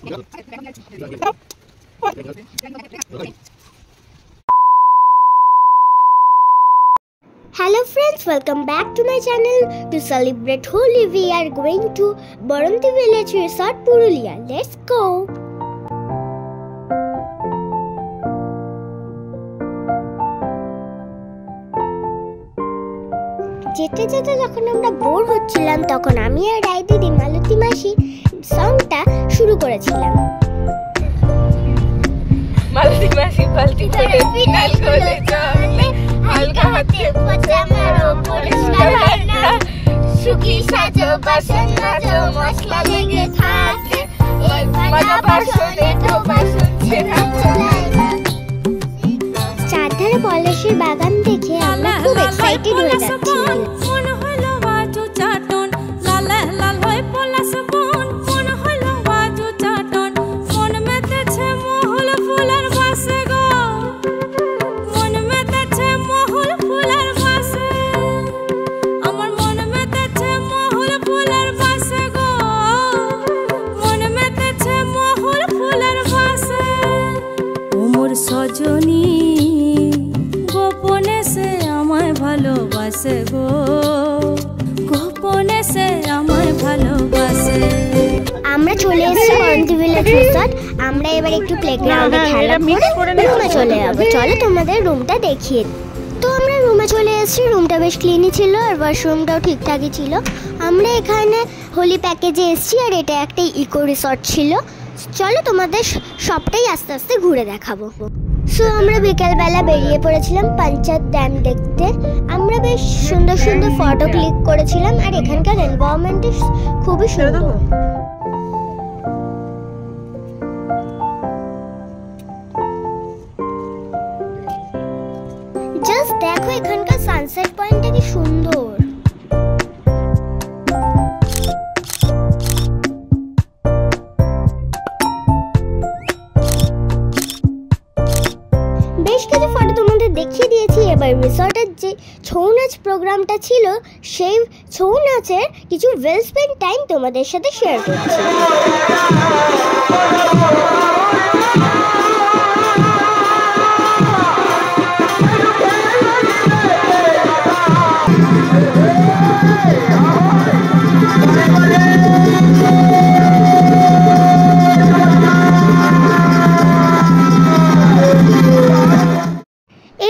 Hello friends, welcome back to my channel. To celebrate Holi, we are going to Baranti Village Resort, Purulia. Let's go. যেতে যেতে যখন আমরা bore হচ্ছিলাম তখন আমি আর রাই দিদি মালতী মাসি সংটা শুরু করেছিলাম। মালতী মাসি বালতি করে ফিনাল করে চলে হালকা হাতে পচা মারো পরিষ্কার হয় না সুখী সাজো বাসন মাজো মশলা লেগে থাকে এই ভাজা বাসনে তো বাসন ছেড়া চলে চারধারে পলাশের বাগান দেখে আমরা খুব এক্সাইটেড হয়ে যাচ্ছিলাম। মনে হলো বাজু চাটন লাল লাল হয়ে পলাশ বন মনে হলো বাজু চাটন মন মেতেছে মহল ফুলের বাসে গো মন মেতেছে মহল ফুলের বাসে আমার মন মেতেছে মহল ফুলের বাসে গো মন মেতেছে মহল ফুলের বাসে ওমর সজনী গোপনে সে আমায় ভালোবাসে গো গোপনে সে আমায় ভালোবাসে। আমরা চলে এসেছি বারান্তি ভিলেজ রিসর্ট। আমরা এবার একটু প্লেগ্রাউন্ডে খেলা করে রুমে চলে যাবো। চলো তোমাদের রুমটা দেখিয়ে। তো আমরা রুমে চলে এসেছি। রুমটা বেশ ক্লিনই ছিল আর ওয়াশরুমটাও ঠিকঠাকই ছিল। আমরা এখানে হোলি প্যাকেজে এসেছি আর এটা একটা ইকো রিসর্ট ছিল। চলো তোমাদের সবটাই আস্তে আস্তে ঘুরে দেখাবো। সো আমরা বিকেলবেলা বেরিয়ে পড়েছিলাম পাঞ্চায়েত ড্যাম দেখতে। আমরা বেশ সুন্দর সুন্দর ফটো ক্লিক করেছিলাম আর এখানকার এনভায়রনমেন্ট খুবই সুন্দর। জাস্ট দেখো এখানকার সানসেট পয়েন্টটা কি সুন্দর। বেশ কিছু ফটো তোমাদের দেখিয়ে দিয়েছি। এবার রিসর্টের যে ছৌ নাচ প্রোগ্রামটা ছিল সেই ছৌ নাচের কিছু ওয়েল স্পেন্ড টাইম তোমাদের সাথে শেয়ার করছি।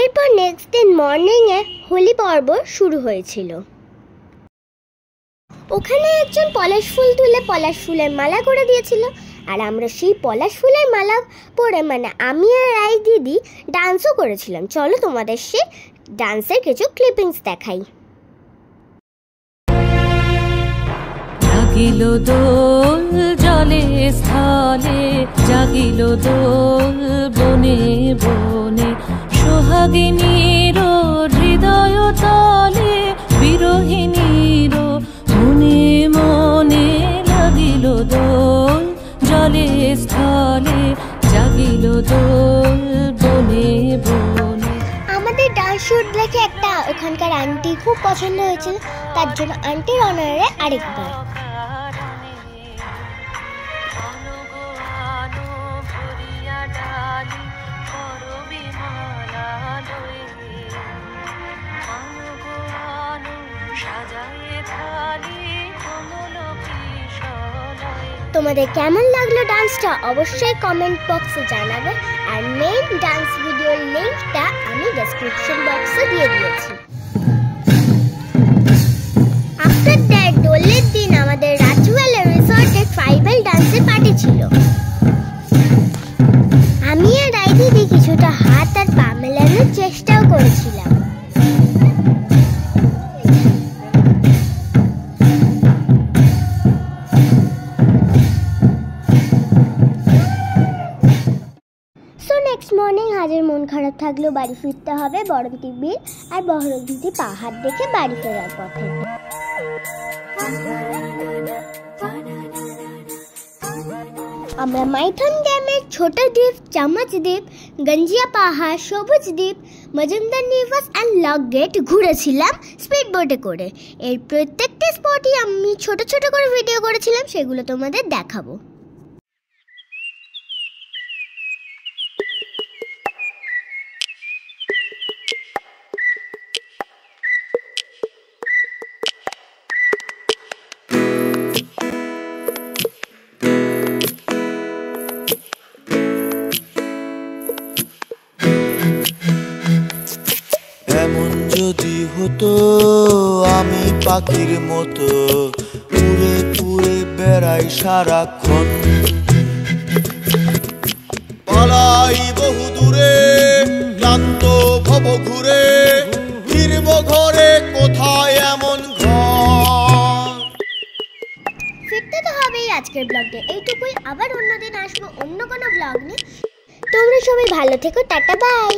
এরপর নেক্সট দিন মর্নিংয়ে হোলি পর্ব শুরু হয়েছিল। ওখানে একজন পলাশ ফুল তুলে পলাশ ফুলের মালা করে দিয়েছিল আর আমরা সেই পলাশ ফুলের মালা পরে মানে আমি আর রাই দিদি ডান্সও করেছিলাম। চলো তোমাদের সে ডান্সের কিছু ক্লিপিংস দেখাই। জাগিল দোল জলে স্থলে জাগিল দোল বনে বনে সোহাগিনীর হৃদয় তলে বিরোহিনীর মনে মনে লাগিল দোল জলে স্থলে জাগিল দোল বনে বনে। আমাদের ডান্স শুট দেখে একটা ওখানকার আন্টি খুব পছন্দ হয়েছিল, তার জন্য আন্টির অনারে আরেকবার। তোমাদের কেমন লাগলো ডান্সটা অবশ্যই কমেন্ট বক্সে জানাবে আর মেইন ডান্স ভিডিওর লিংকটা আমি ডেসক্রিপশন বক্সে দিয়ে দিয়েছি। আফটার দ্যাট দোলের দিন আমাদের রাজওয়ালা রিসর্টে ট্রাইবাল ডান্সের পার্টি ছিল। আমি আর রাই দিদি কিছুটা হাত আর পা মেলানোর চেষ্টাও করেছিলাম। নেক্সট মর্নিং হাজের মন খারাপ থাকলেও বাড়ি ফিরতে হবে বরন্তি বিল আর বহরমদিঘি পাহাড় দেখে বাড়ি ফেরার পথে। আমরা মাইথন ড্যামের ছোট দ্বীপ, চামচ দ্বীপ, গঞ্জিয়া পাহাড়, সবুজ দ্বীপ, মজুমদার নিবাস অ্যান্ড লক গেট ঘুরেছিলাম স্পিড বোটে করে। এর প্রত্যেকটা স্পটই আমি ছোট ছোট করে ভিডিও করেছিলাম, সেগুলো তোমাদের দেখাবো। তো আমি পাখির মতো উড়ে উড়ে বেড়াই সারাক্ষণ, পালাই বহু দূরে ক্লান্ত ভব ঘুরে, ফিরব ঘরে কোথায় এমন ঘর। ফিরতে তো হবেই আজকের ব্লগে এইটুকুই, আবার অন্যদিন আসবো অন্য কোনো ব্লগ নিয়ে। তোমরা সবাই ভালো থেকো, টাটা বাই।